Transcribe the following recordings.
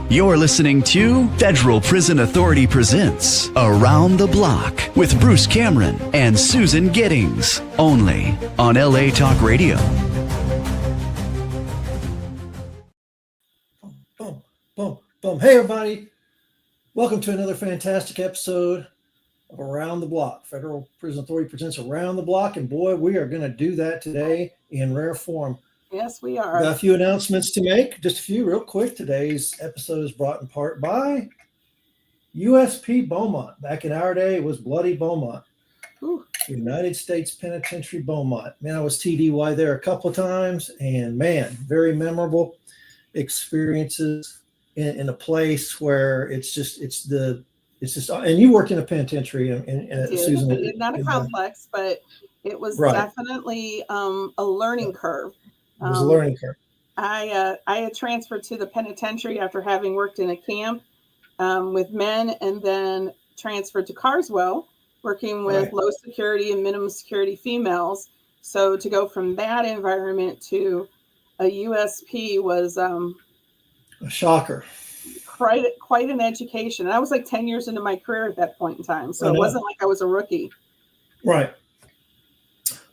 You're listening to Federal Prison Authority presents Around the Block with Bruce Cameron and Susan Giddings, only on LA Talk Radio. Boom, boom, boom. Hey, everybody. Welcome to another fantastic episode of Around the Block. Federal Prison Authority presents Around the Block. And boy, we are going to do that today in rare form. Yes, we are. Got a few announcements to make. Just a few real quick. Today's episode is brought in part by USP Beaumont. Back in our day, it was Bloody Beaumont. Ooh. United States Penitentiary Beaumont. Man, I was TDY there a couple of times, and man, very memorable experiences in a place where it's just, and you worked in a penitentiary, Susan. It's not a complex, but it was definitely a learning curve. It was a learning curve. I had transferred to the penitentiary after having worked in a camp with men, and then transferred to Carswell, working with low security and minimum security females. So to go from that environment to a USP was a shocker. Quite an education. And I was like 10 years into my career at that point in time. So it wasn't like I was a rookie. Right.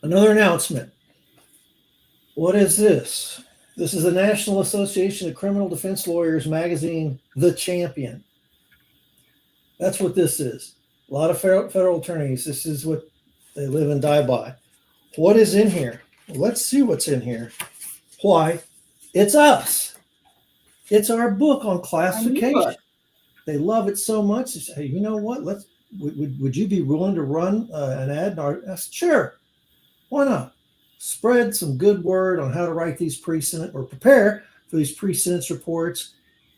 Another announcement. What is this? This is the National Association of Criminal Defense Lawyers magazine, The Champion. That's what this is. A lot of federal attorneys, this is what they live and die by. What is in here? Well, let's see what's in here. Why? It's us. It's our book on classification. They love it so much. They say, hey, you know what? Would you be willing to run an ad in our? Sure. Why not? Spread some good word on how to write these pre-sentence or prepare for these pre-sentence reports,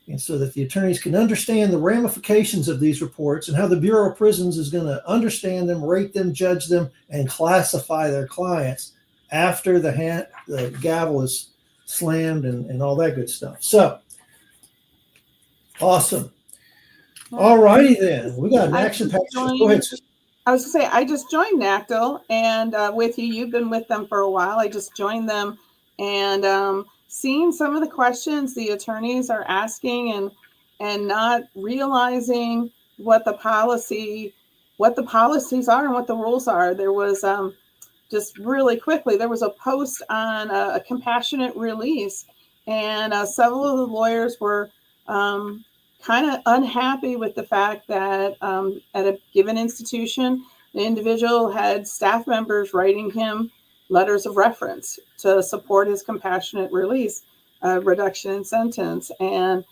and so that the attorneys can understand the ramifications of these reports and how the Bureau of Prisons is going to understand them, rate them, judge them, and classify their clients after the gavel is slammed and all that good stuff. So, awesome. All righty then. We got an action package. Go ahead, Susan. I was going to say, I just joined NACDL, and with you, you've been with them for a while. I just joined them, and seeing some of the questions the attorneys are asking and not realizing what the policies are and what the rules are. There was just really quickly, there was a post on a compassionate release, and several of the lawyers were kind of unhappy with the fact that at a given institution, the individual had staff members writing him letters of reference to support his compassionate release, reduction in sentence. And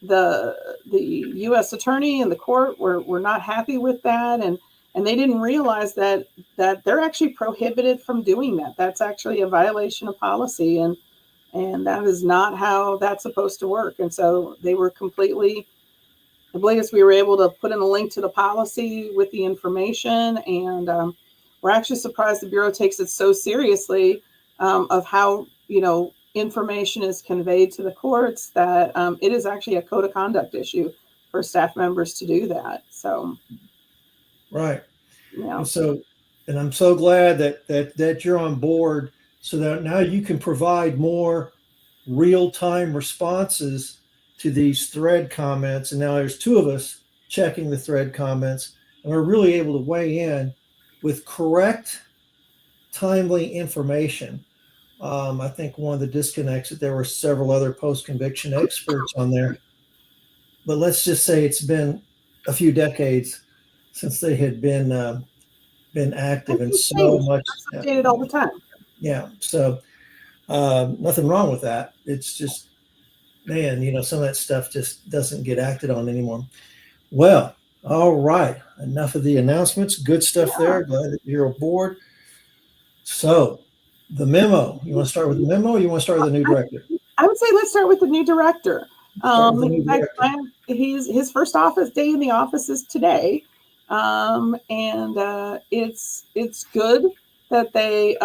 the U.S. attorney and the court were not happy with that. And they didn't realize that they're actually prohibited from doing that. That's actually a violation of policy. And that is not how that's supposed to work. And so they were completely oblivious. We were able to put in a link to the policy with the information. And we're actually surprised the Bureau takes it so seriously of how, information is conveyed to the courts that it is actually a code of conduct issue for staff members to do that. So. Right. Yeah. And I'm so glad that you're on board, so that now you can provide more real-time responses to these thread comments. And now there's two of us checking the thread comments, and we're really able to weigh in with correct, timely information. I think one of the disconnects that there were several other post-conviction experts on there, but let's just say it's been a few decades since they had been active, and so much updated all the time. Yeah. So nothing wrong with that. It's just, man, some of that stuff just doesn't get acted on anymore. Well, all right. Enough of the announcements. Good stuff there. Glad that you're aboard. So the memo, you want to start with the memo, or you want to start with the new director? I would say let's start with the new director. His first office day in the office is today. And it's good that they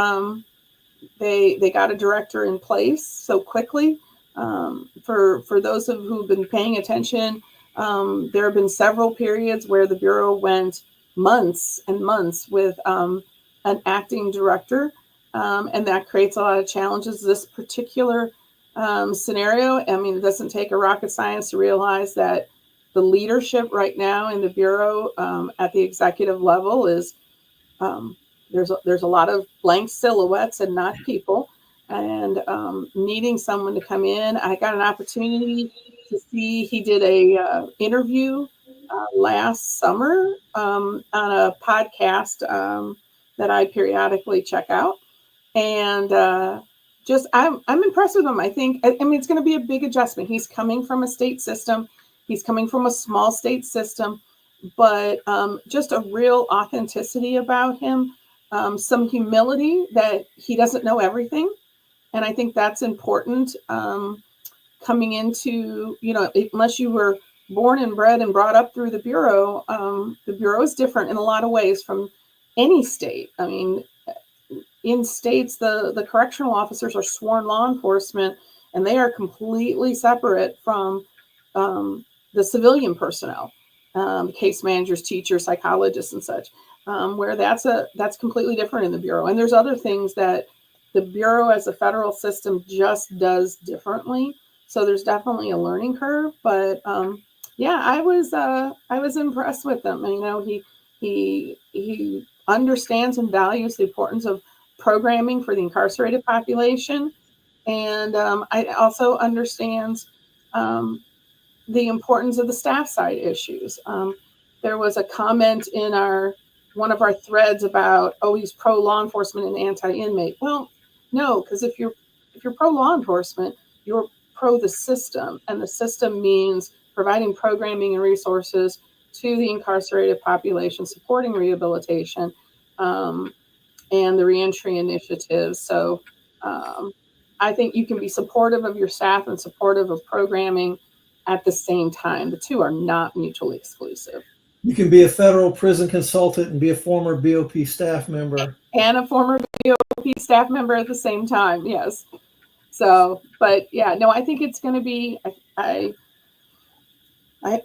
got a director in place so quickly. For those who've been paying attention, there have been several periods where the Bureau went months and months with an acting director, and that creates a lot of challenges. This particular scenario. I mean, it doesn't take a rocket science to realize that the leadership right now in the Bureau at the executive level is there's a lot of blank silhouettes and not people, and needing someone to come in. I got an opportunity to see, he did a interview last summer on a podcast that I periodically check out, and just I'm impressed with him. I mean it's going to be a big adjustment. He's coming from a state system, he's coming from a small state system, but just a real authenticity about him, some humility that he doesn't know everything, and I think that's important. Coming into, unless you were born and bred and brought up through the Bureau is different in a lot of ways from any state. I mean, in states, the correctional officers are sworn law enforcement, and they are completely separate from the civilian personnel, case managers, teachers, psychologists, and such. Where that's completely different in the Bureau. And there's other things that the Bureau as a federal system just does differently. So there's definitely a learning curve. But yeah, I was impressed with him. And, he understands and values the importance of programming for the incarcerated population, and I also understands the importance of the staff side issues. There was a comment in one of our threads about, oh, he's pro law enforcement and anti-inmate. Well, no, because if you're pro law enforcement, you're pro the system, and the system means providing programming and resources to the incarcerated population, supporting rehabilitation, and the reentry initiatives. So I think you can be supportive of your staff and supportive of programming at the same time. The two are not mutually exclusive. You can be a federal prison consultant and be a former BOP staff member. And a former BOP staff member at the same time, yes. So, but yeah, no, I think it's going to be,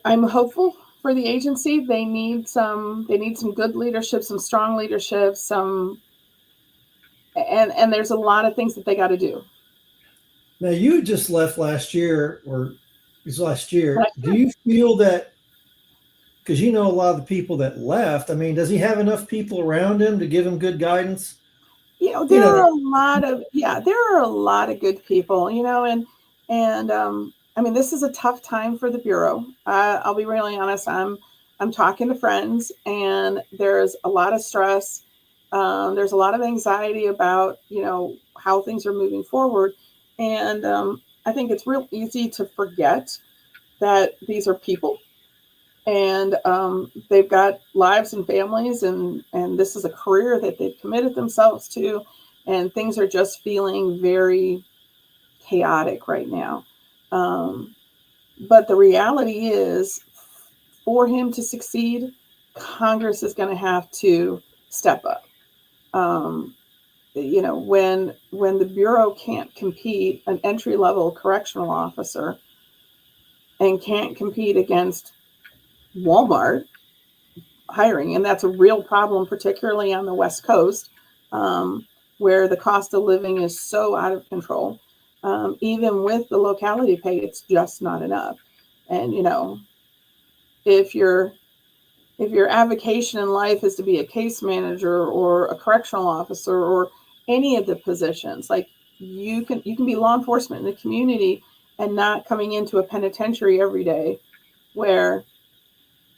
I'm hopeful for the agency. They need some good leadership, some strong leadership, and there's a lot of things that they got to do. Now, you just left last year, or it was last year. Do you feel that, because you know a lot of the people that left, I mean, does he have enough people around him to give him good guidance? There are a lot of good people, and I mean, this is a tough time for the Bureau. I'll be really honest. I'm talking to friends, and there's a lot of stress. There's a lot of anxiety about, how things are moving forward. And I think it's real easy to forget that these are people, and they've got lives and families, and this is a career that they've committed themselves to, and things are just feeling very chaotic right now. But the reality is, for him to succeed, Congress is going to have to step up. When the Bureau can't compete, an entry-level correctional officer, and can't compete against Walmart hiring, and that's a real problem, particularly on the West Coast, where the cost of living is so out of control. Even with the locality pay, it's just not enough. And if your avocation in life is to be a case manager or a correctional officer or any of the positions, like you can be law enforcement in the community and not coming into a penitentiary every day where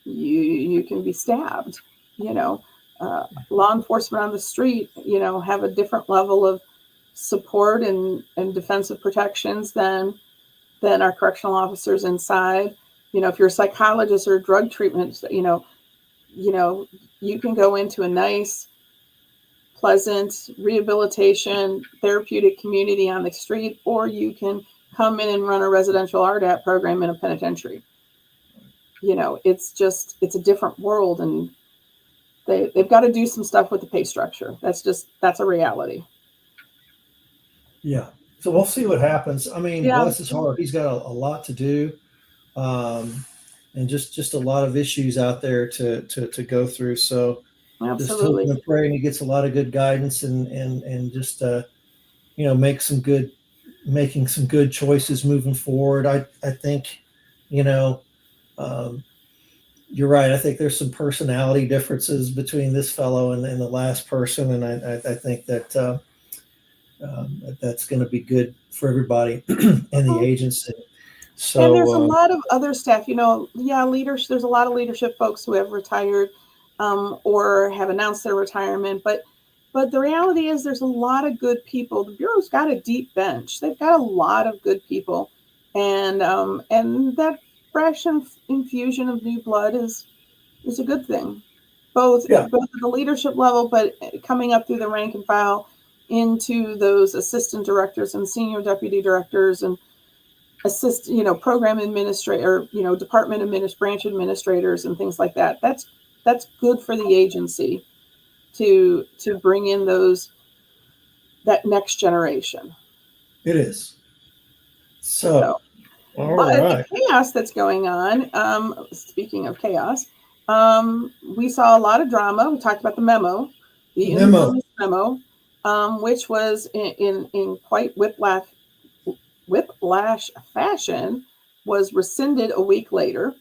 you can be stabbed. Law enforcement on the street, have a different level of support and defensive protections than our correctional officers inside. If you're a psychologist or drug treatment, you can go into a nice, pleasant rehabilitation, therapeutic community on the street, or you can come in and run a residential RDAP program in a penitentiary. It's a different world, and they've got to do some stuff with the pay structure. That's a reality. Yeah. So we'll see what happens. I mean, bless his heart, he's got a lot to do. And just a lot of issues out there to go through. So absolutely, just hoping and praying he gets a lot of good guidance and just make some good making some good choices moving forward. I think, you know, um, you're right. I think there's some personality differences between this fellow and the last person, and I think that that's going to be good for everybody in the Mhm. agency. And there's a So lot of other staff, leaders. There's a lot of leadership folks who have retired or have announced their retirement. But the reality is, there's a lot of good people. The Bureau's got a deep bench. They've got a lot of good people, and that fresh infusion of new blood is a good thing, yeah, both at the leadership level, but coming up through the rank and file into those assistant directors and senior deputy directors and program administrator, department branch administrators and things like that. That's good for the agency to bring in that next generation. it is. So, So all but the right, chaos that's going on, speaking of chaos, we saw a lot of drama. We talked about the memo, the memo. infamous memo, which was in quite whiplash fashion, was rescinded a week later.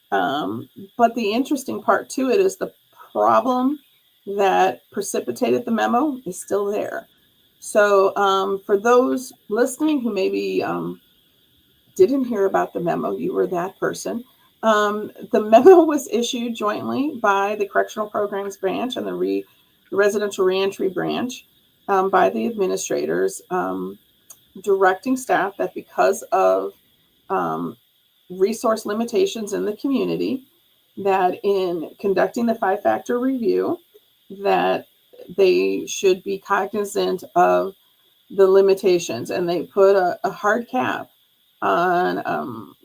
But the interesting part to it is the problem that precipitated the memo is still there. So for those listening who maybe didn't hear about the memo, you were that person. The memo was issued jointly by the Correctional Programs Branch and the Residential Reentry Branch by the administrators, directing staff that because of um, resource limitations in the community, that in conducting the 5-factor review, that they should be cognizant of the limitations, and they put a hard cap on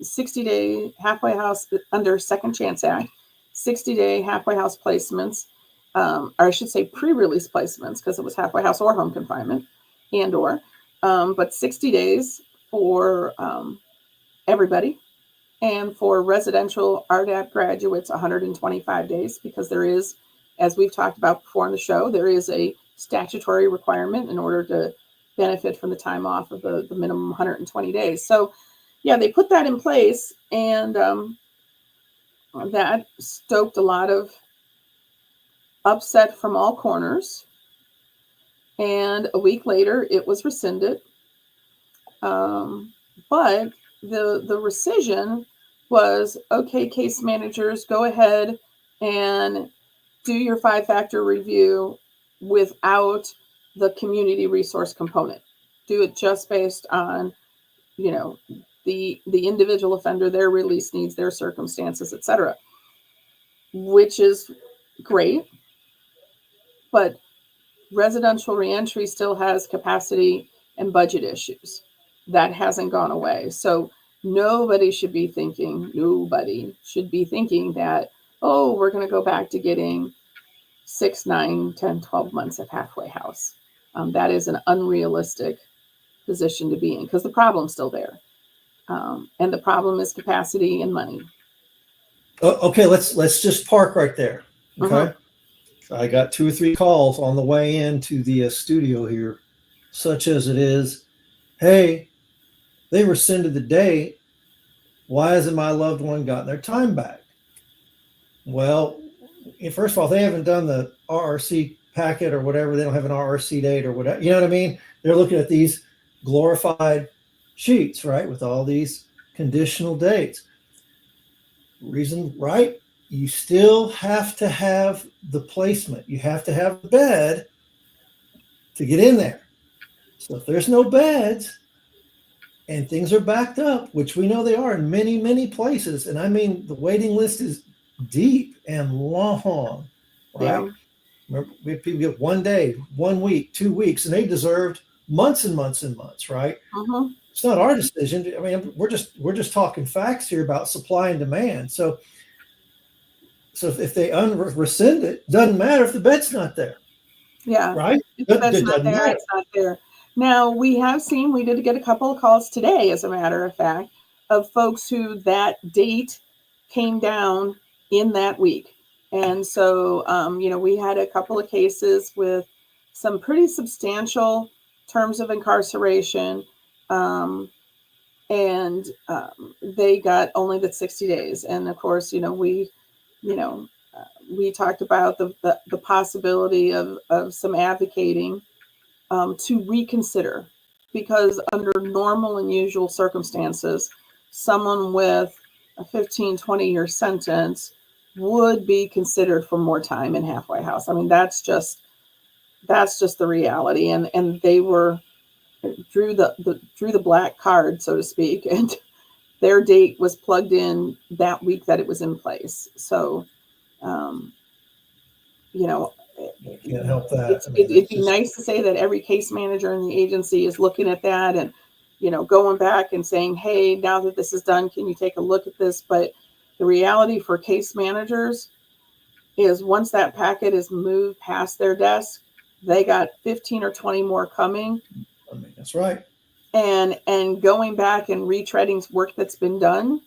60-day halfway house under Second Chance Act, 60-day halfway house placements, or I should say pre-release placements, because it was halfway house or home confinement but 60 days for everybody, and for residential RDAP graduates, 125 days, because there is, as we've talked about before on the show, there is a statutory requirement in order to benefit from the time off of the minimum 120 days. So, yeah, they put that in place, and that stoked a lot of upset from all corners. And a week later, it was rescinded. But the rescission was, okay, case managers, go ahead and do your 5-factor review without the community resource component. Do it just based on, the individual offender, their release needs, their circumstances, etc. Which is great, but residential reentry still has capacity and budget issues. That hasn't gone away. So nobody should be thinking that, oh, we're going to go back to getting 6, 9, 10, 12 months of halfway house. That is an unrealistic position to be in, because the problem's still there. And the problem is capacity and money. Okay, let's just park right there. Mm-hmm. Okay, I got 2 or 3 calls on the way into the studio here, such as it is. Hey, they rescinded the date. Why hasn't my loved one gotten their time back? Well, first of all, they haven't done the RRC packet or whatever. They don't have an RRC date or whatever. You know what I mean? They're looking at these glorified sheets, right, with all these conditional dates. Reason, right? You still have to have the placement. You have to have the bed to get in there. So if there's no beds and things are backed up, which we know they are in many, many places, and I mean the waiting list is deep and long, right? Yeah. Remember, we have people get 1 day, 1 week, 2 weeks, and they deserved months and months and months, right? Mm-hmm. It's not our decision. I mean, we're just talking facts here about supply and demand. So if they rescind it, doesn't matter if the bed's not there, Yeah. right? If the bed's It not doesn't there, matter. it's not there. Now, we did get a couple of calls today, as a matter of fact, of folks who that date came down in that week. And so, we had a couple of cases with some pretty substantial terms of incarceration And they got only the 60 days. And of course, we talked about the possibility of some advocating to reconsider, because under normal and usual circumstances, someone with a 15-20 year sentence would be considered for more time in halfway house. I mean, that's just the reality. And they drew the black card, so to speak, and their date was plugged in that week that it was in place. So, Can't help that. It'd be nice to say that every case manager in the agency is looking at that and, going back and saying, hey, now that this is done, can you take a look at this? But the reality for case managers is once that packet is moved past their desk, they got 15 or 20 more coming. That's right. And going back and retreading work that's been done.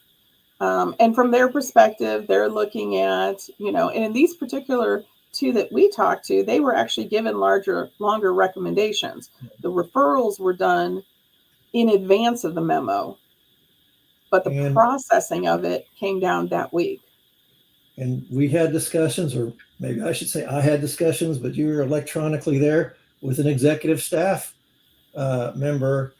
And from their perspective, they're looking at, and in these particular two that we talked to, they were actually given longer recommendations. The referrals were done in advance of the memo, but the processing of it came down that week. And we had discussions, or maybe I should say I had discussions, but you were electronically there with an executive staff member.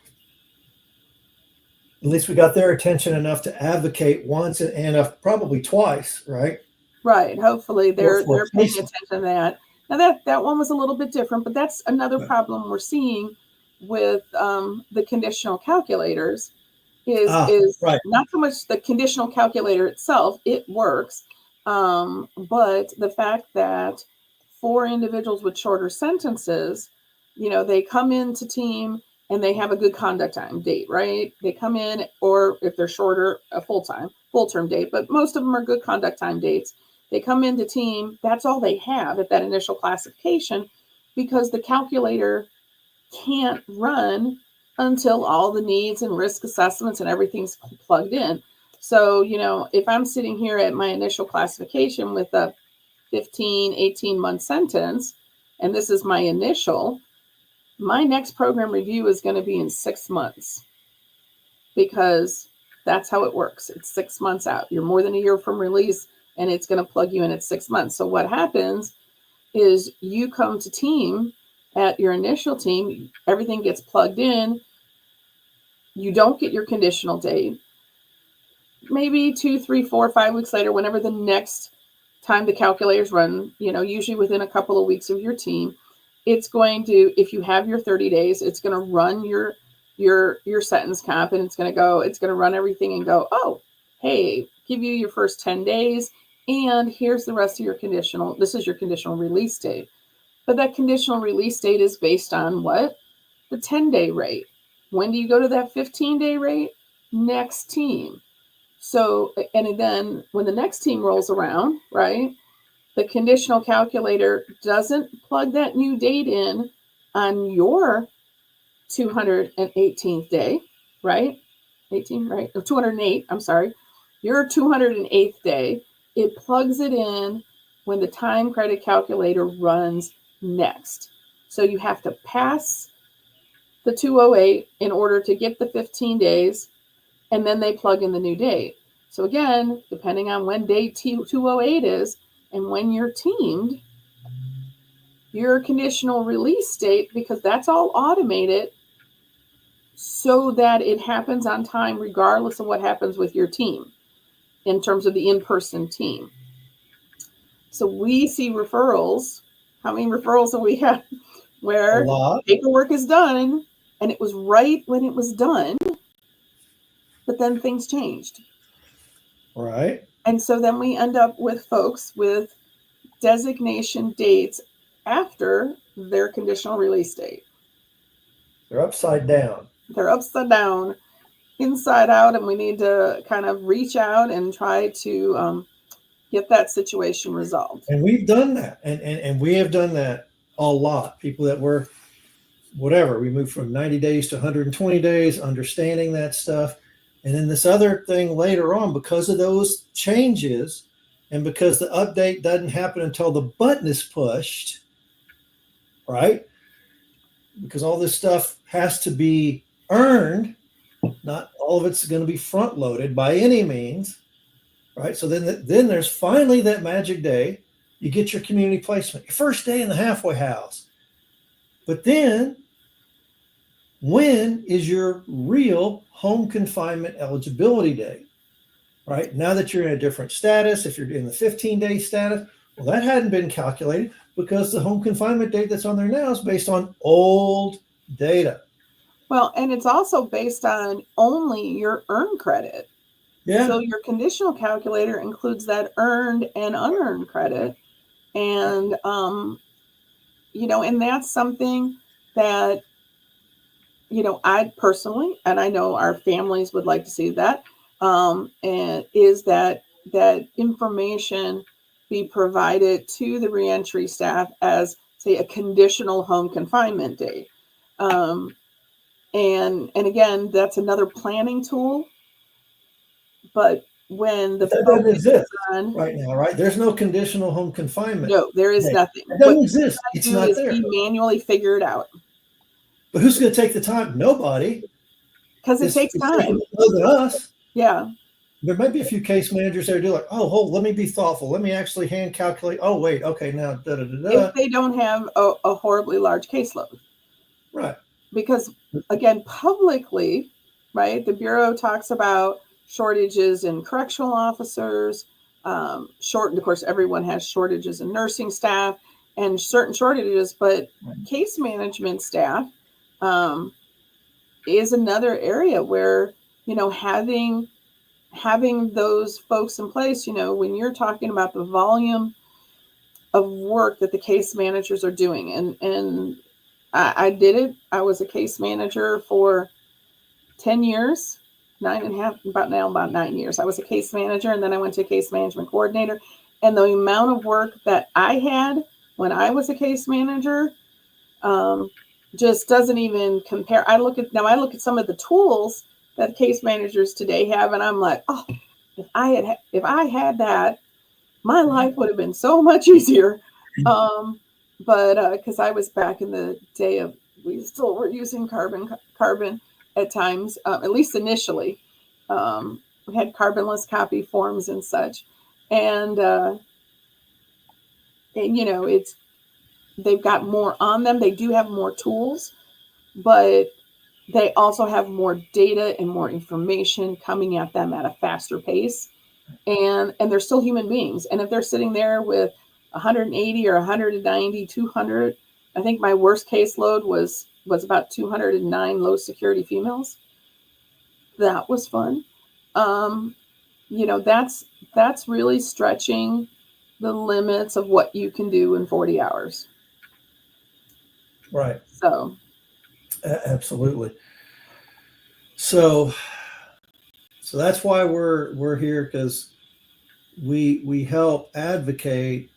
At least we got their attention enough to advocate once and probably twice, right? Right. Hopefully they're paying attention to that. Now that one was a little bit different, but that's another problem we're seeing with the conditional calculators is right. Not so much the conditional calculator itself, it works, but the fact that for individuals with shorter sentences, they come into team and they have a good conduct time date, right? They come in, or if they're shorter, a full-term date, but most of them are good conduct time dates. They come into team, that's all they have at that initial classification, because the calculator can't run until all the needs and risk assessments and everything's plugged in. So, if I'm sitting here at my initial classification with a 15, 18-month sentence, and this is my initial, my next program review is going to be in 6 months, because that's how it works. It's 6 months out. You're more than a year from release, and it's going to plug you in at 6 months. So what happens is you come to team at your initial team, everything gets plugged in. You don't get your conditional date. Maybe 2, 3, 4, 5 weeks later, whenever the next time the calculators run, usually within a couple of weeks of your team, it's going to, if you have your 30 days, it's going to run your sentence comp, and it's going to run everything and go, oh, hey, give you your first 10 days. And here's the rest of your conditional. This is your conditional release date. But that conditional release date is based on what? The 10-day rate. When do you go to that 15-day rate? Next team. So, and then when the next team rolls around, right, the conditional calculator doesn't plug that new date in on your 218th day, right? 18, right? Or 208, I'm sorry. Your 208th day. It plugs it in when the time credit calculator runs next. So you have to pass the 208 in order to get the 15 days, and then they plug in the new date. So again, depending on when day 208 is and when you're teamed, your conditional release date, because that's all automated so that it happens on time regardless of what happens with your team in terms of the in-person team. So we see referrals. How many referrals have we had where paperwork is done and it was right when it was done, but then things changed? Right. And so then we end up with folks with designation dates after their conditional release date. They're upside down. They're upside down, inside out, and we need to kind of reach out and try to get that situation resolved. And we've done that. And we have done that a lot. People that were whatever, we moved from 90 days to 120 days, understanding that stuff. And then this other thing later on, because of those changes and because the update doesn't happen until the button is pushed, right? Because all this stuff has to be earned. Not all of it's going to be front loaded by any means, right? So then there's finally that magic day. You get your community placement, your first day in the halfway house. But then, when is your real home confinement eligibility date? Right? Now that you're in a different status, if you're in the 15-day status, well, that hadn't been calculated because the home confinement date that's on there now is based on old data. Well, and it's also based on only your earned credit. Yeah. So your conditional calculator includes that earned and unearned credit. And, and that's something that, I personally, and I know our families would like to see that, and is that information be provided to the reentry staff as, say, a conditional home confinement date. And again, that's another planning tool. But when the that doesn't exist on, right now, right? There's no conditional home confinement. No, there is date. nothing. It doesn't exist. It's not there. We manually figure it out. But who's going to take the time? Nobody. Because it takes time. Other than us. Yeah. There might be a few case managers that do like, let me be thoughtful. Let me actually hand calculate. Oh, wait. Okay, now, If they don't have a horribly large caseload. Right. Because, again, publicly, right, the Bureau talks about shortages in correctional officers, of course, everyone has shortages in nursing staff and certain shortages, but case management staff is another area where, having those folks in place, when you're talking about the volume of work that the case managers are doing. And I did it. I was a case manager for 10 years, about 9 years. I was a case manager, and then I went to a case management coordinator. And the amount of work that I had when I was a case manager just doesn't even compare. I look at some of the tools that case managers today have, and I'm like, oh, if I had that, my life would have been so much easier. But because I was back in the day of, we still were using carbon at times, at least initially. We had carbonless copy forms and such, and they've got more on them. They do have more tools, but they also have more data and more information coming at them at a faster pace. And they're still human beings. And if they're sitting there with 180 or 190, 200, I think my worst caseload was about 209 low security females. That was fun. That's really stretching the limits of what you can do in 40 hours. Right. So. Absolutely. So that's why we're here, because we help advocate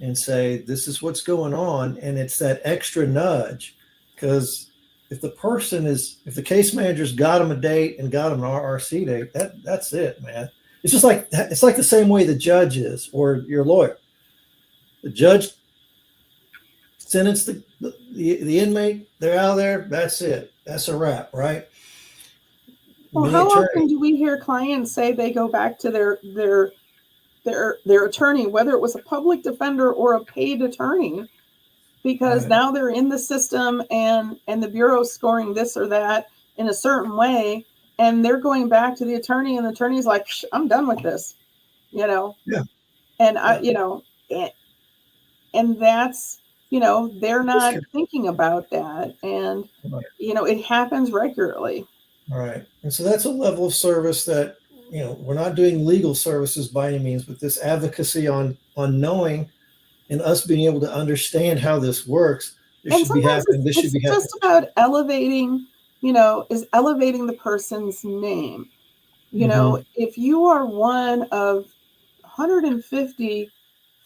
and say this is what's going on, and it's that extra nudge. Because if the case manager's got them a date and got them an RRC date, that's it, man. It's just like the same way the judge is, or your lawyer. The judge sentenced the inmate, they're out of there, that's it. That's a wrap, right? Well, how often do we hear clients say they go back to their attorney, whether it was a public defender or a paid attorney, because now they're in the system and the Bureau's scoring this or that in a certain way, and they're going back to the attorney, and the attorney's like, I'm done with this, Yeah. And and that's, they're not thinking about that. And, it happens regularly. All right. And so that's a level of service that, we're not doing legal services by any means, but this advocacy on knowing and us being able to understand how this works. This should be happening. This should be happening. It's just about elevating, elevating the person's name. If you are one of 150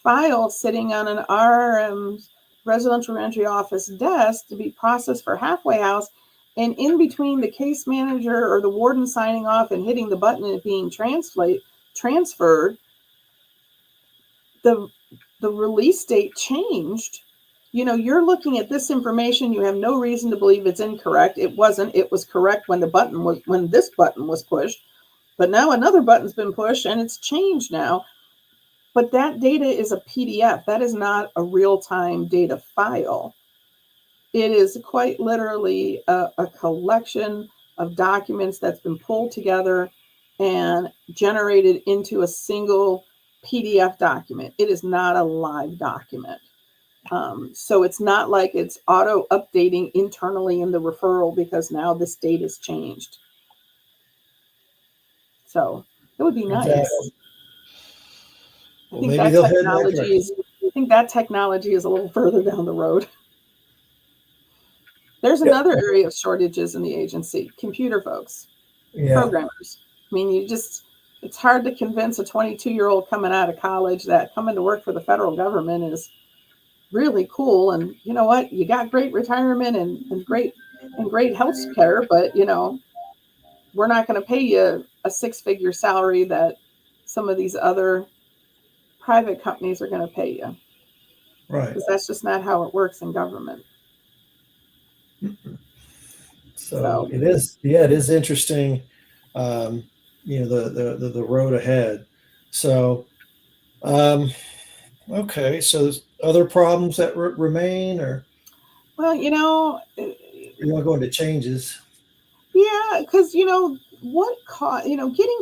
files sitting on an RRM's residential reentry office desk to be processed for halfway house, and in between the case manager or the warden signing off and hitting the button and it being transferred, the release date changed you're looking at this information. You have no reason to believe it's incorrect. It wasn't. It was correct when this button was pushed, but now another button's been pushed and it's changed now. But that data is a PDF. That is not a real-time data file. It is quite literally a collection of documents that's been pulled together and generated into a single PDF document. It is not a live document. So it's not like it's auto updating internally in the referral because now this date has changed. So it would be nice. Exactly. I think that technology is a little further down the road. There's another area of shortages in the agency: computer folks, programmers. I mean, it's hard to convince a 22-year-old coming out of college that coming to work for the federal government is really cool. And you know what? You got great retirement and great health care, but we're not going to pay you a 6-figure salary that some of these other private companies are going to pay you. Right. Because that's just not how it works in government. So it is, it is interesting, the road ahead. So, okay, so there's other problems that remain, or? Well, you want to go into changes? Yeah, because getting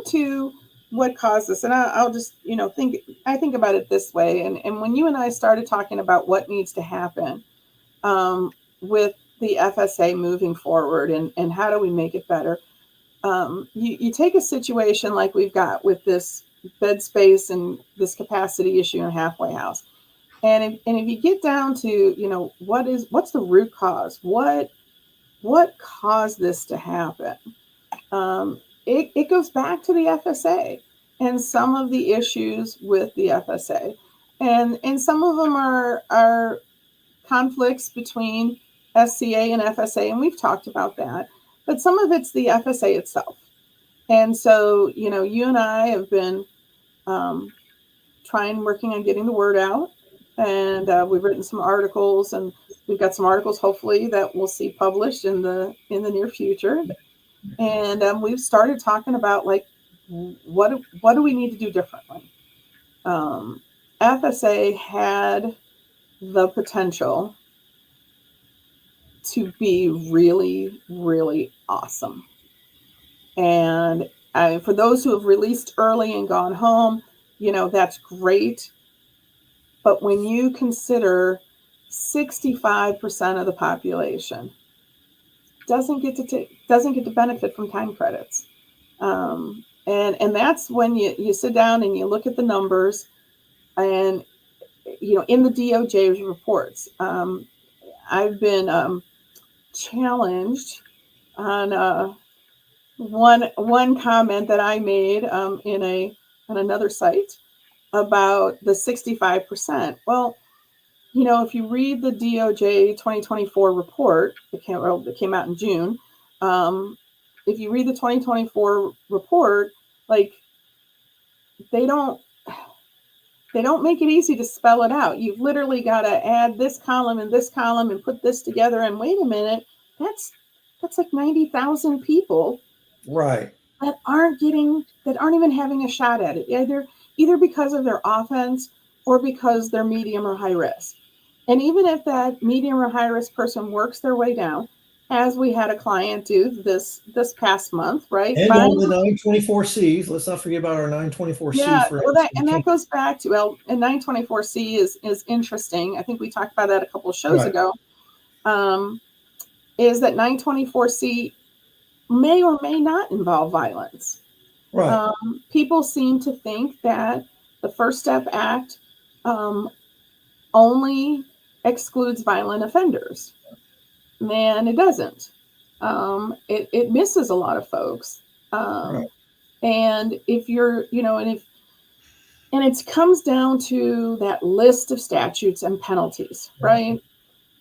to what caused this, and I'll just think about it this way, and when you and I started talking about what needs to happen with the FSA moving forward and how do we make it better, you take a situation like we've got with this bed space and this capacity issue in a halfway house, and if you get down to what's the root cause, what caused this to happen, it goes back to the FSA and some of the issues with the FSA, and some of them are conflicts between SCA and FSA, and we've talked about that, but some of it's the FSA itself. And so, you and I have been working on getting the word out, and we've written some articles, and we've got some articles hopefully that we'll see published in the near future. And we've started talking about what do we need to do differently. FSA had the potential to be really, really awesome. And for those who have released early and gone home, that's great. But when you consider 65% of the population doesn't get to benefit from time credits, and that's when you sit down and you look at the numbers, and in the DOJ's reports, I've been challenged on one comment that I made on another site about the 65%. Well, if you read the DOJ 2024 report that came out in June, if you read the 2024 report, they don't make it easy to spell it out. You've literally got to add this column and put this together. And wait a minute, that's like 90,000 people, right, that aren't even having a shot at it, either because of their offense or because they're medium or high risk. And even if that medium or high risk person works their way down, as we had a client do this past month, right? And on the 924Cs, let's not forget about our 924C. Yeah, that goes back to, and 924C is interesting. I think we talked about that a couple of shows ago. Is that 924C may or may not involve violence. Right. People seem to think that the First Step Act only excludes violent offenders. Man, it doesn't. It misses a lot of folks. Right. And if you're, and it comes down to that list of statutes and penalties, right?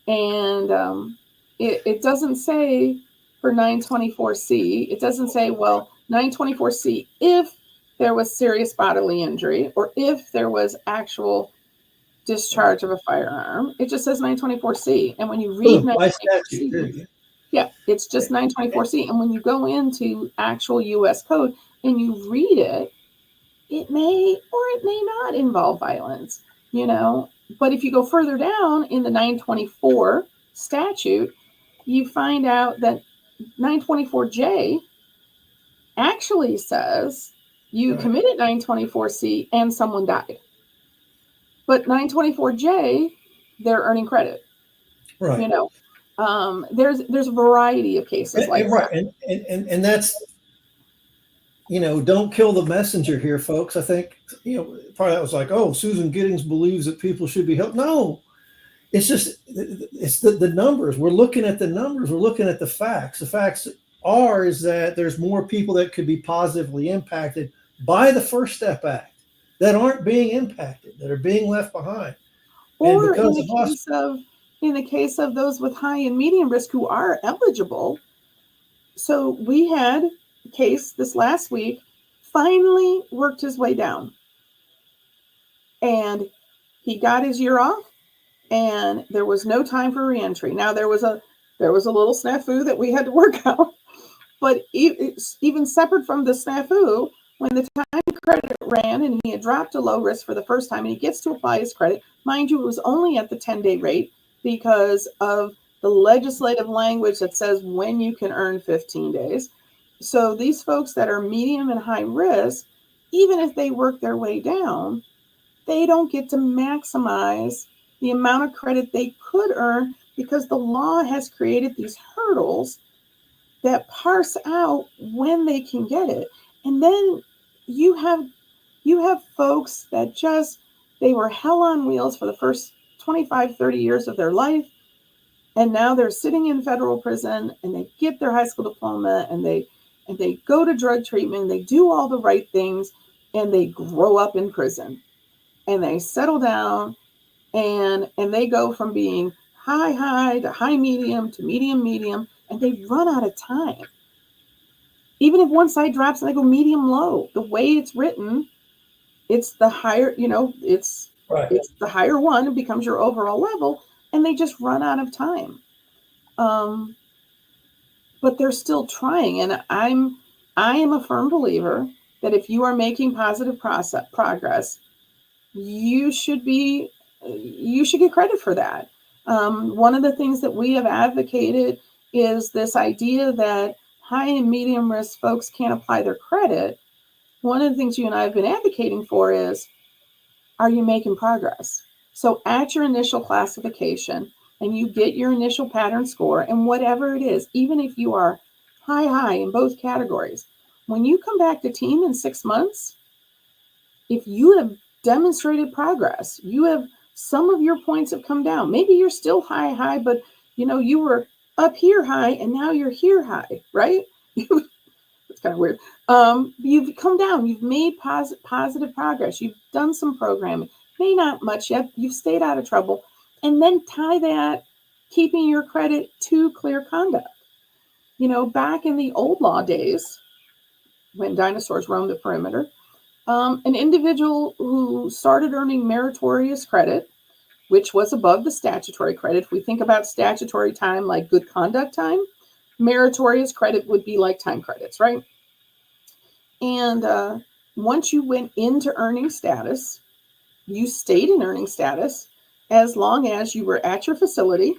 And it doesn't say for 924C, it doesn't say, well, 924C, if there was serious bodily injury or if there was actual discharge of a firearm. It just says 924C. And when you read Boom, by statute. There 924C, you go. yeah, it's just 924C. And when you go into actual US code and you read it, it may or it may not involve violence, you know. But if you go further down in the 924 statute, you find out that 924J actually says you Right. committed 924C and someone died. But 924J, they're earning credit. Right. You know, there's a variety of cases like Right. that. And that's, don't kill the messenger here, folks. I think, probably that was like, oh, Susan Giddings believes that people should be helped. No, it's just, it's the numbers. We're looking at the numbers. We're looking at the facts. The facts is that there's more people that could be positively impacted by the First Step Act that aren't being impacted, that are being left behind. And Or because of us, in the case of those with high and medium risk who are eligible. So we had a case this last week, finally worked his way down. And he got his year off and there was no time for reentry. Now there was a little snafu that we had to work out, but even separate from the snafu, when the time credit ran and he had dropped to low risk for the first time and he gets to apply his credit, mind you, it was only at the 10-day rate because of the legislative language that says when you can earn 15 days. So these folks that are medium and high risk, even if they work their way down, they don't get to maximize the amount of credit they could earn because the law has created these hurdles that parse out when they can get it. And then you have folks that they were hell on wheels for the first 25, 30 years of their life. And now they're sitting in federal prison and they get their high school diploma and they go to drug treatment, they do all the right things, and they grow up in prison. And they settle down and they go from being high to high medium to medium, and they run out of time. Even if one side drops and they go medium low, the way it's written, it's the higher, it's the higher one, it becomes your overall level, and they just run out of time. But they're still trying, and I am a firm believer that if you are making positive progress, you should get credit for that. One of the things that we have advocated is this idea that high and medium risk folks can't apply their credit. One of the things you and I have been advocating for is, are you making progress? So at your initial classification and you get your initial pattern score and whatever it is, even if you are high in both categories, when you come back to team in 6 months, if you have demonstrated progress, some of your points have come down. Maybe you're still high, but you were up here high and now you're here high, right? It's kind of weird. You've come down, you've made positive progress. You've done some programming, may not much yet. You've stayed out of trouble, and then tie that keeping your credit to clear conduct. Back in the old law days, when dinosaurs roamed the perimeter, an individual who started earning meritorious credit, which was above the statutory credit. If we think about statutory time like good conduct time, meritorious credit would be like time credits, right? And once you went into earning status, you stayed in earning status as long as you were at your facility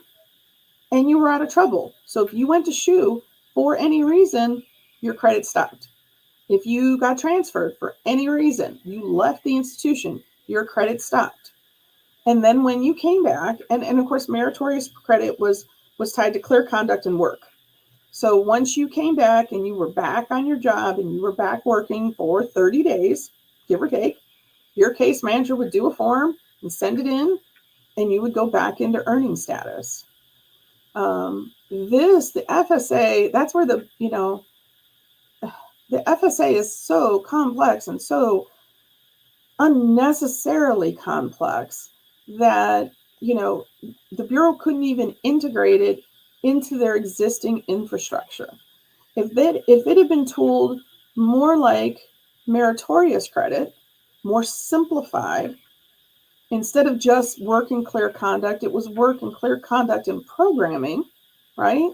and you were out of trouble. So if you went to SHU for any reason, your credit stopped. If you got transferred for any reason, you left the institution, your credit stopped. And then when you came back, and of course, meritorious credit was tied to clear conduct and work. So once you came back and you were back on your job and you were back working for 30 days, give or take, your case manager would do a form and send it in, and you would go back into earning status. The FSA, that's where the FSA is so complex and so unnecessarily complex that, the Bureau couldn't even integrate it into their existing infrastructure. If it had been tooled more like meritorious credit, more simplified, instead of just work and clear conduct, it was work and clear conduct and programming, right?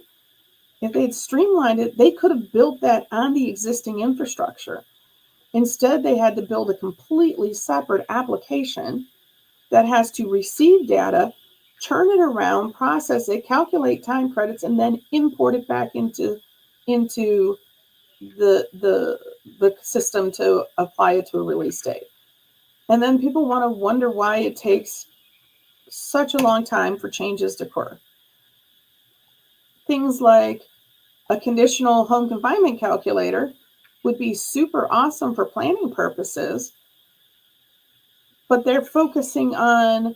If they had streamlined it, they could have built that on the existing infrastructure. Instead, they had to build a completely separate application that has to receive data, turn it around, process it, calculate time credits, and then import it back into the system to apply it to a release date. And then people want to wonder why it takes such a long time for changes to occur. Things like a conditional home confinement calculator would be super awesome for planning purposes, but they're focusing on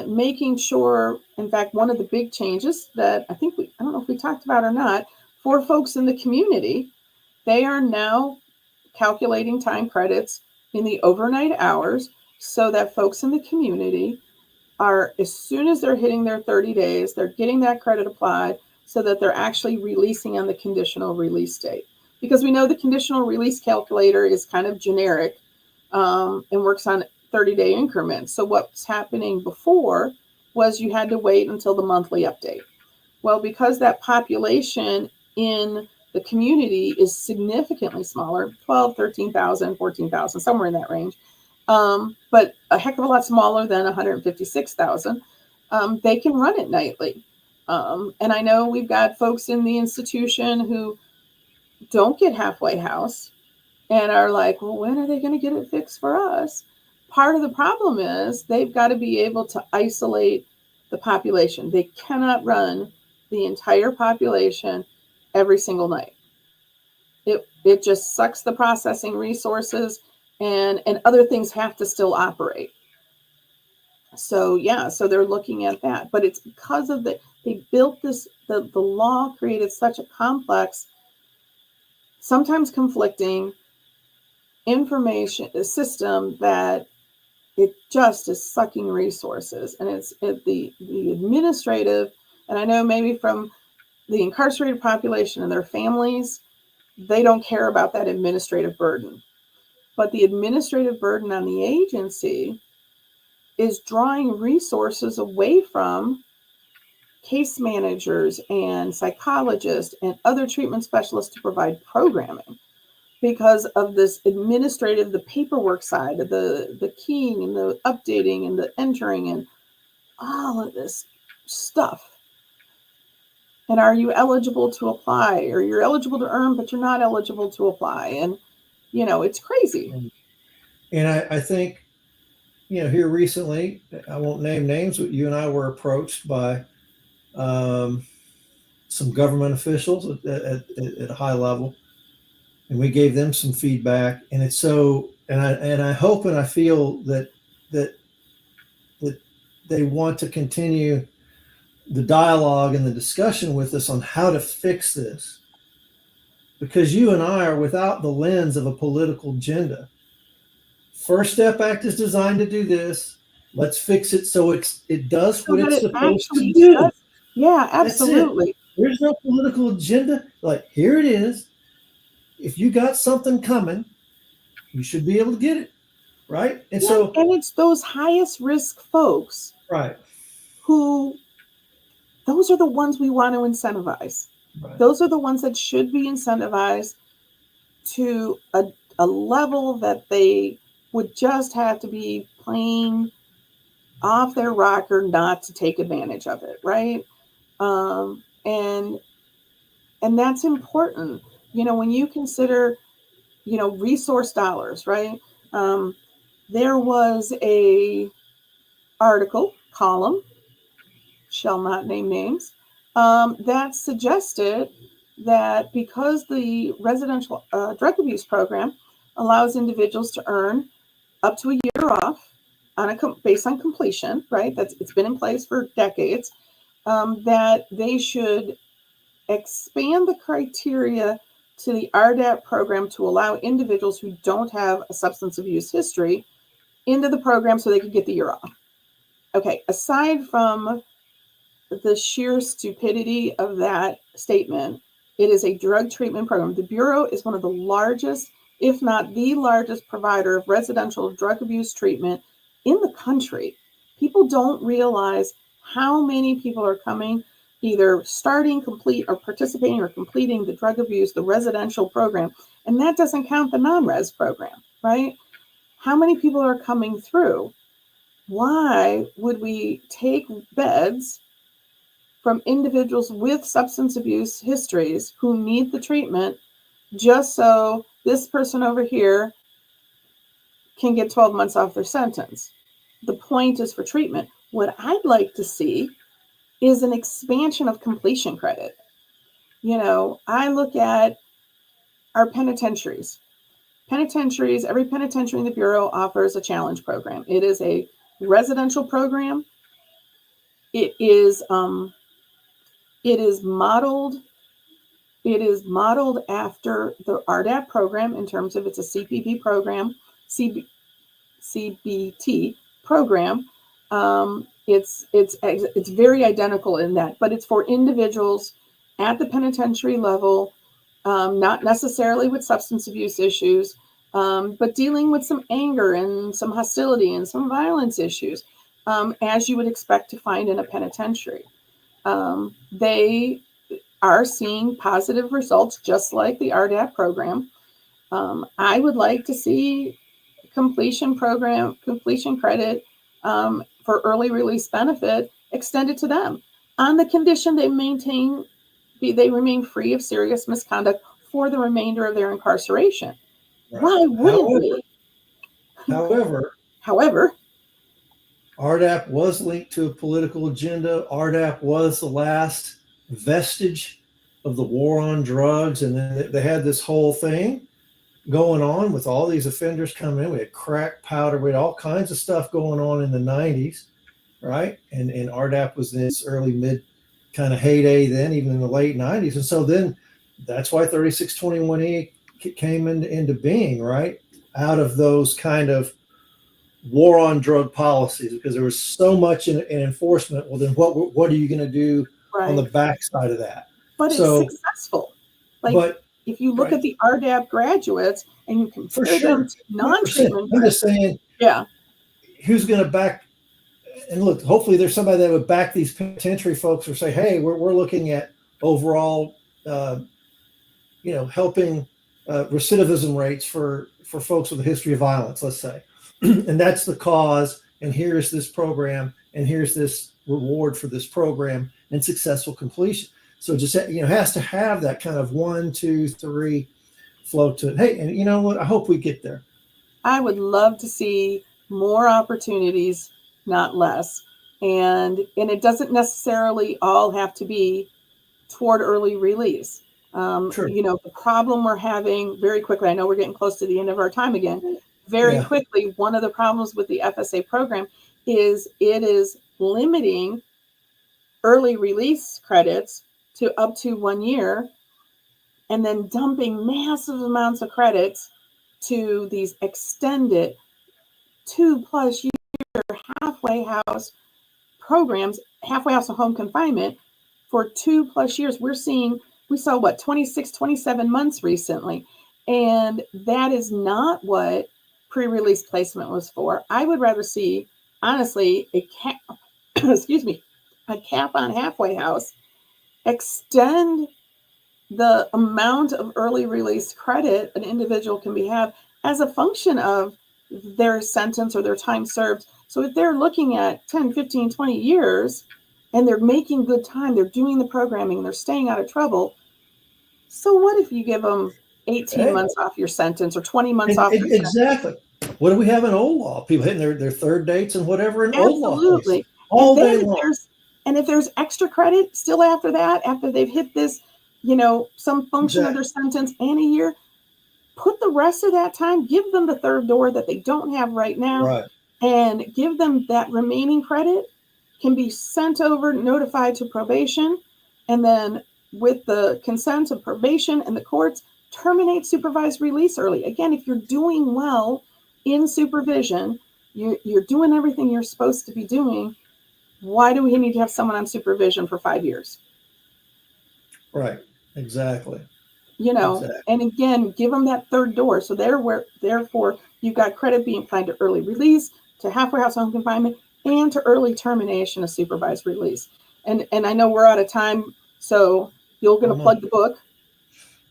making sure, in fact, one of the big changes that I don't know if we talked about or not, for folks in the community, they are now calculating time credits in the overnight hours so that folks in the community are, as soon as they're hitting their 30 days, they're getting that credit applied so that they're actually releasing on the conditional release date. Because we know the conditional release calculator is kind of generic and works on 30-day increments. So what's happening before was you had to wait until the monthly update. Well, because that population in the community is significantly smaller, 12, 13,000, 14,000, somewhere in that range, but a heck of a lot smaller than 156,000, they can run it nightly. And I know we've got folks in the institution who don't get halfway house and are like, well, when are they going to get it fixed for us? Part of the problem is they've got to be able to isolate the population. They cannot run the entire population every single night. It just sucks the processing resources, and other things have to still operate. So yeah, so they're looking at that, but it's because of they built this, the law created such a complex, sometimes conflicting information system that it just is sucking resources. And it's the administrative, and I know maybe from the incarcerated population and their families, they don't care about that administrative burden. But the administrative burden on the agency is drawing resources away from case managers and psychologists and other treatment specialists to provide programming because of this administrative, the paperwork side of the keying and the updating and the entering and all of this stuff. And are you eligible to apply? Or you're eligible to earn, but you're not eligible to apply. And, it's crazy. And I think, here recently, I won't name names, but you and I were approached by some government officials at a high level, and we gave them some feedback. And it's so, and I hope and I feel that they want to continue the dialogue and the discussion with us on how to fix this, because you and I are without the lens of a political agenda. First Step Act is designed to do this. Let's fix it so it does what it's supposed to do. Yeah, absolutely. There's no political agenda. Like, here it is. If you got something coming, you should be able to get it, right? And and it's those highest risk folks, right? Those are the ones we want to incentivize. Right. Those are the ones that should be incentivized to a level that they would just have to be plain off their rocker not to take advantage of it, right? And that's important. When you consider, resource dollars, right? There was a column, shall not name names, that suggested that because the residential drug abuse program allows individuals to earn up to a year off based on completion, right? It's been in place for decades. That they should expand the criteria to the RDAP program to allow individuals who don't have a substance abuse history into the program so they could get the year off. Okay, aside from the sheer stupidity of that statement, it is a drug treatment program. The Bureau is one of the largest, if not the largest, provider of residential drug abuse treatment in the country. People don't realize how many people are coming, either starting, complete, or participating or completing the drug abuse, the residential program. And that doesn't count the non-res program, right? How many people are coming through? Why would we take beds from individuals with substance abuse histories who need the treatment just so this person over here can get 12 months off their sentence? The point is for treatment. What I'd like to see is an expansion of completion credit. I look at our penitentiaries. Every penitentiary in the Bureau offers a challenge program. It is a residential program. It is modeled after the RDAP program in terms of it's a CPP program, CBT program. It's very identical in that, but it's for individuals at the penitentiary level, not necessarily with substance abuse issues, but dealing with some anger and some hostility and some violence issues, as you would expect to find in a penitentiary. They are seeing positive results, just like the RDAP program. I would like to see completion credit for early release benefit extended to them on the condition they remain free of serious misconduct for the remainder of their incarceration. Right. Why wouldn't we? However, RDAP was linked to a political agenda. RDAP was the last vestige of the war on drugs. And then they had this whole thing going on with all these offenders coming in. We had crack powder, we had all kinds of stuff going on in the 90s, right? And RDAP was in its early mid kind of heyday then, even in the late 90s. And so then that's why 3621E came into being, right? Out of those kind of war on drug policies, because there was so much in enforcement. Well, then what are you going to do on the backside of that? But it's successful. If you look at the RDAP graduates and you compare them to non-treatment, I'm just saying, yeah, who's going to back? And look, hopefully there's somebody that would back these penitentiary folks or say, hey, we're looking at overall, helping recidivism rates for folks with a history of violence, let's say. And that's the cause. And here's this program. And here's this reward for this program and successful completion. So just, has to have that kind of 1, 2, 3 flow to it. Hey, and you know what? I hope we get there. I would love to see more opportunities, not less. And it doesn't necessarily all have to be toward early release. Sure. The problem we're having very quickly, I know we're getting close to the end of our time again, very quickly, one of the problems with the FSA program is it is limiting early release credits to up to 1 year, and then dumping massive amounts of credits to these extended 2+ year halfway house programs, halfway house of home confinement for 2+ years. We saw 26, 27 months recently. And that is not what pre-release placement was for. I would rather see, honestly, a cap on halfway house, extend the amount of early release credit an individual can have as a function of their sentence or their time served. So if they're looking at 10, 15, 20 years and they're making good time, they're doing the programming, they're staying out of trouble. So what if you give them 18 months off your sentence or 20 months off your sentence? Exactly. What do we have in old law? People hitting their third dates and whatever in old law. Absolutely. All day long. And if there's extra credit still after that, after they've hit this, some function of their sentence and a year, put the rest of that time, give them the third door that they don't have right now, and give them that remaining credit can be sent over, notified to probation, and then with the consent of probation and the courts, terminate supervised release early. Again, if you're doing well in supervision, you're doing everything you're supposed to be doing, why do we need to have someone on supervision for 5 years? Right. Exactly. And again, give them that third door. So therefore, you've got credit being applied to early release, to halfway house home confinement, and to early termination of supervised release. And I know we're out of time, so you're going to plug the book.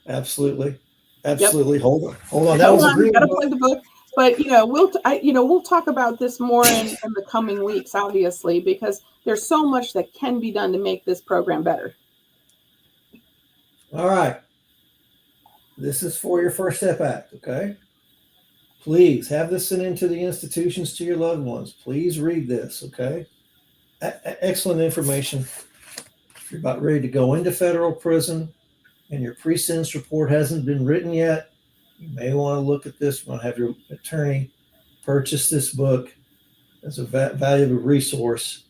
Absolutely. Yep. Hold on. That was a great book. Got to plug the book. But we'll talk about this more in the coming weeks, obviously, because there's so much that can be done to make this program better. All right. This is for your First Step Act, okay? Please have this sent into the institutions to your loved ones. Please read this, okay? Excellent information. If you're about ready to go into federal prison and your pre-sentence report hasn't been written yet, you may want to look at this. You want to have your attorney purchase this book as a valuable resource,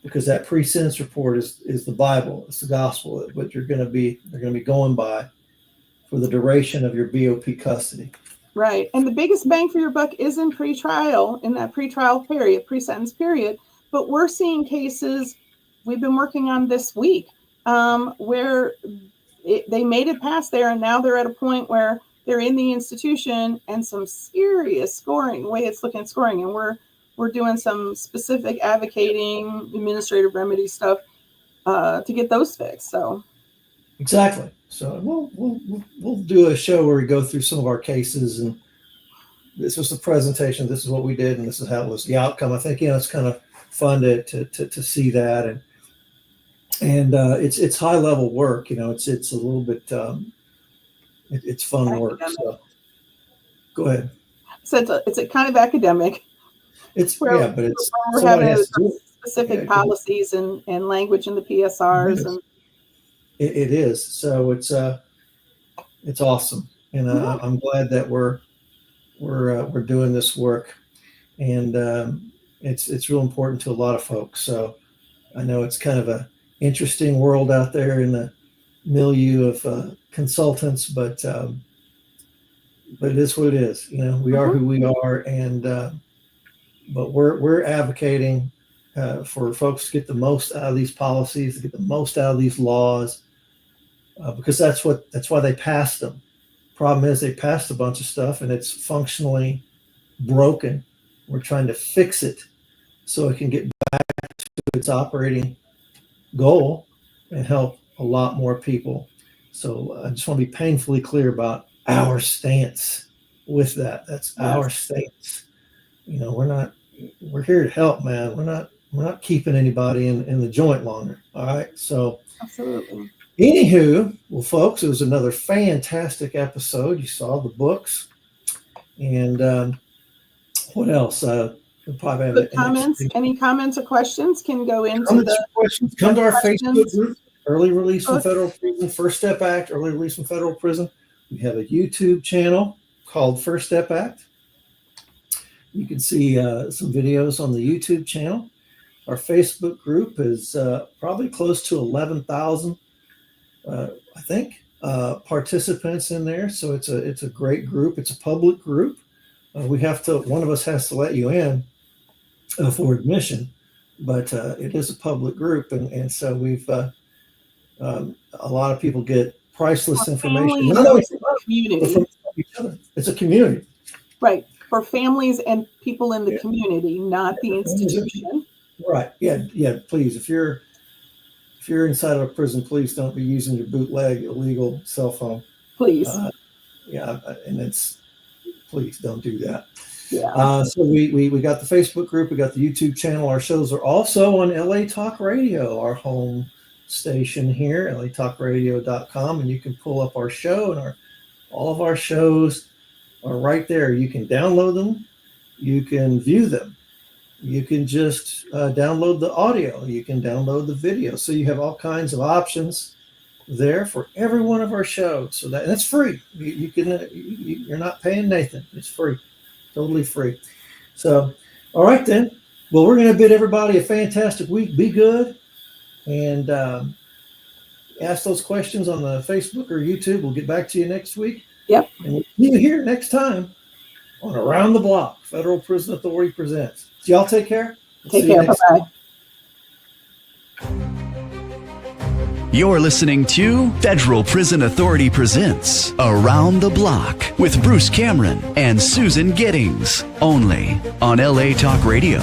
because that pre-sentence report is the Bible. It's the gospel, what they're going to be going by for the duration of your BOP custody. Right. And the biggest bang for your buck is in pretrial, in that pretrial period, pre-sentence period. But we're seeing cases we've been working on this week where they made it past there, and now they're at a point where they're in the institution and some serious scoring, the way it's looking at scoring. And we're doing some specific advocating, administrative remedy stuff to get those fixed. So exactly. So we'll do a show where we go through some of our cases, and this was the presentation. This is what we did, and this is how it was the outcome. I think it's kind of fun to see that, and it's high level work. It's a little bit it's fun work. So go ahead. So it's a kind of academic. But it's we're having specific policies and language in the PSRs and. It is. So it's awesome, and I'm glad that we're doing this work, and it's real important to a lot of folks. So I know it's kind of a interesting world out there in the milieu of consultants, but it is what it is. We are who we are, and but we're advocating for folks to get the most out of these policies, to get the most out of these laws. Because that's why they passed them. Problem is they passed a bunch of stuff and it's functionally broken. We're trying to fix it so it can get back to its operating goal and help a lot more people. So I just want to be painfully clear about our stance with that. That's our stance. We're here to help, man. We're not keeping anybody in the joint longer. All right. So absolutely. Anywho, well, folks, it was another fantastic episode. You saw the books, and what else? We'll probably have comments. Any comments or questions can go into questions. Come to our Facebook group, Early Release from Federal Prison, First Step Act, Early Release from Federal Prison. We have a YouTube channel called First Step Act. You can see some videos on the YouTube channel. Our Facebook group is probably close to 11,000. I think participants in there, so it's a great group. It's a public group. One of us has to let you in for admission, but it is a public group, and so we've a lot of people get priceless information. Not only from community, but from each other. It's a community, right? For families and people in the community, not the institution. Right? Yeah. Please, if you're inside of a prison, please don't be using your bootleg illegal cell phone. Please. Please don't do that. Yeah. So we got the Facebook group, we got the YouTube channel. Our shows are also on LA Talk Radio, our home station here, latalkradio.com, and you can pull up our show, and all of our shows are right there. You can download them, you can view them. You can just download the audio. You can download the video. So you have all kinds of options there for every one of our shows. So that's free. You're not paying Nathan. It's free, totally free. So, all right then. Well, we're going to bid everybody a fantastic week. Be good, and ask those questions on the Facebook or YouTube. We'll get back to you next week. Yep. And we'll see you here next time on Around the Block. Federal Prison Authority presents. So y'all take care. Take care. Bye-bye. You're listening to Federal Prison Authority presents Around the Block with Bruce Cameron and Susan Giddings, only on LA Talk Radio.